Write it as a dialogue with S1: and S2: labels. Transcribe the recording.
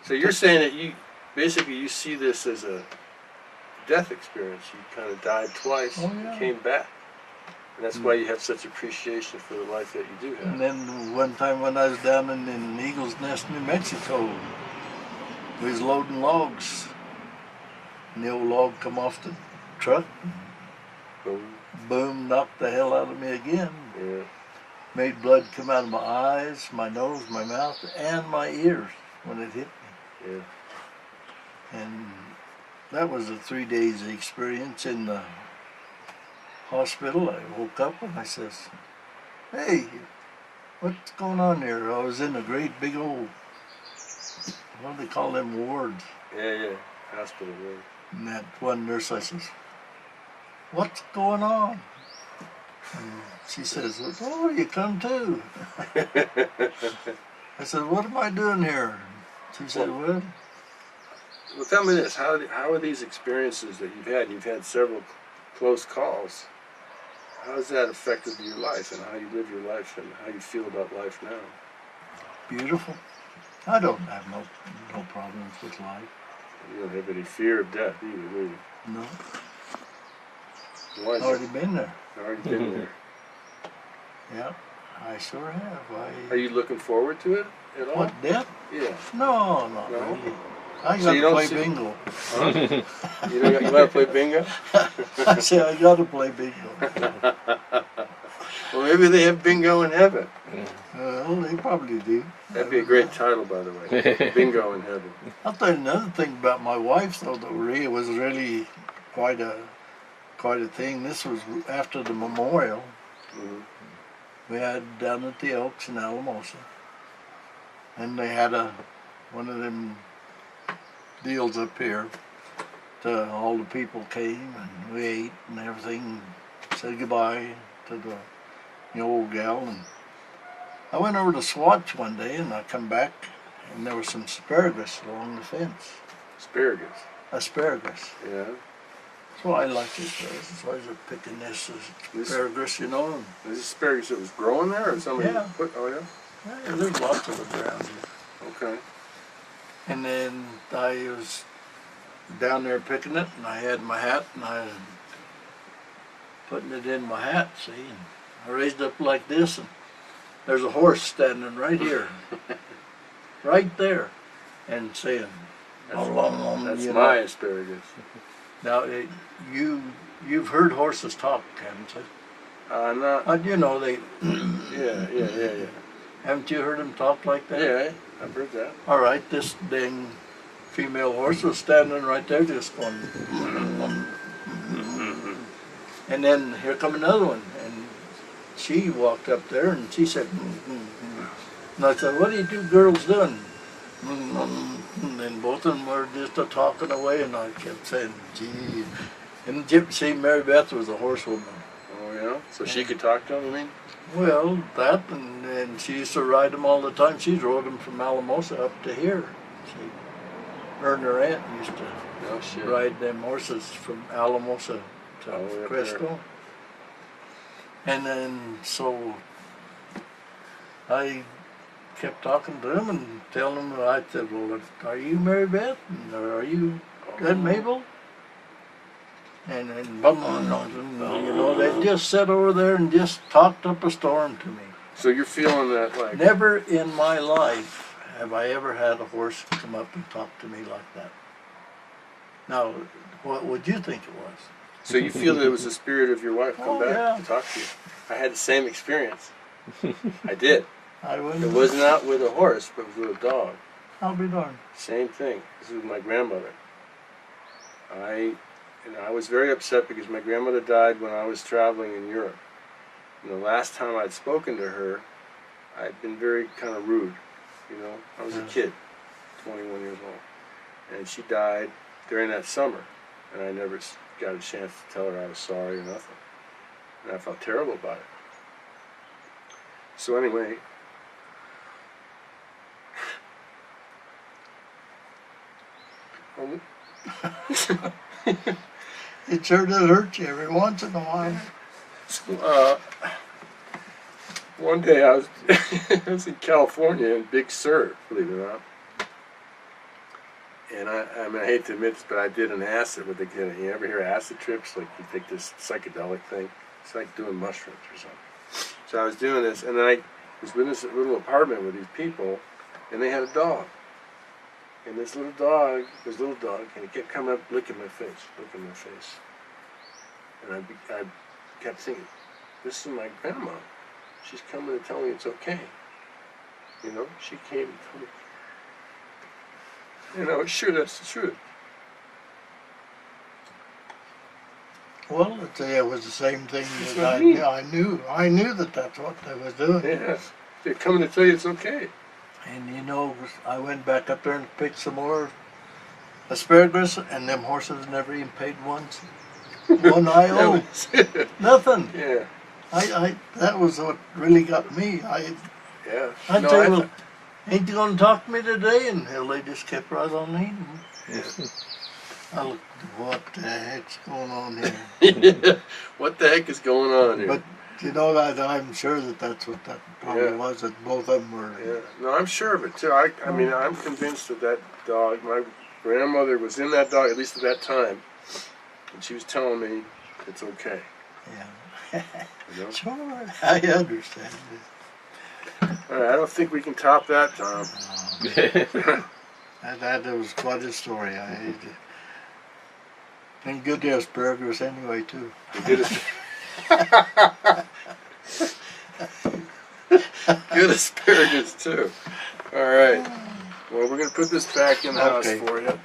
S1: So you're saying that you basically you see this as a death experience. You kind of died twice, and came back, and that's why you have such appreciation for the life that you do have.
S2: And then one time when I was down in Eagle's Nest, New Mexico, we was loading logs, and the old log come off the truck,
S1: Boom.
S2: boom, knocked the hell out of me again.
S1: Yeah.
S2: Made blood come out of my eyes, my nose, my mouth, and my ears when it hit me.
S1: Yeah.
S2: And that was a 3 days experience in the hospital. I woke up and I says, "Hey, what's going on here?" I was in a great big old, what do they call them, wards?
S1: Yeah. Hospital ward.
S2: And that one nurse, I says, "What's going on?" And she says, "Oh, you come too." I said, "What am I doing here?" She said, "Well,
S1: Well, tell me this: how are these experiences that you've had? You've had several close calls. How has that affected your life and how you live your life and how you feel about life now?
S2: beautiful. I don't have no problems with life.
S1: You don't have any fear of death either, do you?
S2: No,
S1: Why is
S2: already
S1: it?
S2: been there.
S1: Already been there.
S2: Yeah, I sure have.
S1: Are you looking forward to it at all?
S2: What, death?
S1: Yeah.
S2: No, not
S1: No?
S2: really. I
S1: So
S2: got
S1: you
S2: to
S1: don't
S2: play
S1: see-
S2: bingo.
S1: Huh? You want to play bingo?
S2: I say I got to play bingo.
S1: Well, maybe they have bingo in heaven.
S2: Well, they probably do.
S1: That'd be a great title, by the way. Bingo in heaven.
S2: I'll tell you another thing about my wife, though. It was really quite a thing. This was after the memorial
S1: Mhm.
S2: we had down at the Elks in Alamosa, and they had one of them deals up here. All the people came and we ate and everything. Said goodbye to the old gal, and I went over to Swatch one day and I come back and there was some asparagus along the fence.
S1: Asparagus.
S2: Asparagus.
S1: Yeah.
S2: So I liked asparagus. So I was picking this asparagus, you know. And,
S1: Is this asparagus that was growing there, or somebody
S2: Yeah.
S1: put? Oh yeah.
S2: yeah, there's lots of it around here.
S1: Okay.
S2: And then I was down there picking it, and I had my hat, and I was putting it in my hat, see, and I raised up like this, and there's a horse standing right here, right there, and saying,
S1: That's
S2: you
S1: my
S2: know.
S1: asparagus.
S2: Now, you've heard horses talk, haven't you?
S1: Not.
S2: You know, they,
S1: Yeah.
S2: haven't you heard them talk like that?
S1: Yeah, I've heard that.
S2: All right, this dang female horse was standing right there just going, and then here come another one, and she walked up there and she said, and I said, "What are you two girls doing?" And then both of them were just talking away, and I kept saying, "Gee." And see, Mary Beth was a horsewoman.
S1: Oh yeah. So she could talk to him. I mean.
S2: Well, that, and she used to ride them all the time. She rode them from Alamosa up to here. Her and her aunt used to
S1: No shit.
S2: ride them horses from Alamosa to
S1: All the way up
S2: Crystal. And then, so I kept talking to them and telling them, I said, "Well, are you Mary Beth? Or are you Aunt Mabel?" And then, you know, they just sat over there and just talked up a storm to me.
S1: So you're feeling that like.
S2: Never in my life have I ever had a horse come up and talk to me like that. Now, what would you think it was?
S1: So you feel that it was the spirit of your wife come
S2: Oh,
S1: back
S2: yeah.
S1: to talk to you. I had the same experience. I did.
S2: I
S1: It
S2: wouldn't.
S1: was not with a horse, but with a dog.
S2: I'll be darned.
S1: Same thing. This is with my grandmother. I was very upset because my grandmother died when I was traveling in Europe. And the last time I'd spoken to her, I'd been very kind of rude. You know, I was a kid, 21 years old, and she died during that summer, and I never got a chance to tell her I was sorry or nothing, and I felt terrible about it. So anyway.
S2: It sure does hurt you every once in a while.
S1: One day I was, I was in California in Big Sur, believe it or not. And I mean, I hate to admit this, but I did an acid. What they did, you ever hear acid trips? Like you take this psychedelic thing. It's like doing mushrooms or something. So I was doing this, and then I was in this little apartment with these people, and they had a dog. And this little dog, and he kept coming up, licking my face. And I kept thinking, this is my grandma. She's coming to tell me it's okay. You know, she came to tell me. You know, sure, that's the truth.
S2: Well, I'd say it was the same thing
S1: That's
S2: that
S1: what I mean.
S2: I knew that that's what they was doing.
S1: Yeah, they're coming to tell you it's okay.
S2: And you know, I went back up there and picked some more asparagus, and them horses never even paid once. One
S1: That
S2: IO.
S1: was it.
S2: Nothing.
S1: Yeah,
S2: That was what really got me.
S1: yeah.
S2: I'd
S1: No,
S2: say,
S1: I
S2: well,
S1: thought-
S2: ain't you gonna talk to me today? And hell, they just kept right on eating.
S1: yeah.
S2: I looked, what the heck's going on here?
S1: What the heck is going on here?
S2: But you know that I'm sure that that's what that probably
S1: Yeah.
S2: was. That both of them were.
S1: Yeah, no, I'm sure of it too. I mean, I'm convinced that that dog, my grandmother was in that dog, at least at that time, and she was telling me it's okay.
S2: Yeah.
S1: You know?
S2: Sure, I understand.
S1: All right, I don't think we can top that, Tom.
S2: That was quite a story. I hate it. And good asparagus anyway too.
S1: We did it. Good asparagus too. All right. Well, we're gonna put this back in the house
S2: Okay.
S1: for you.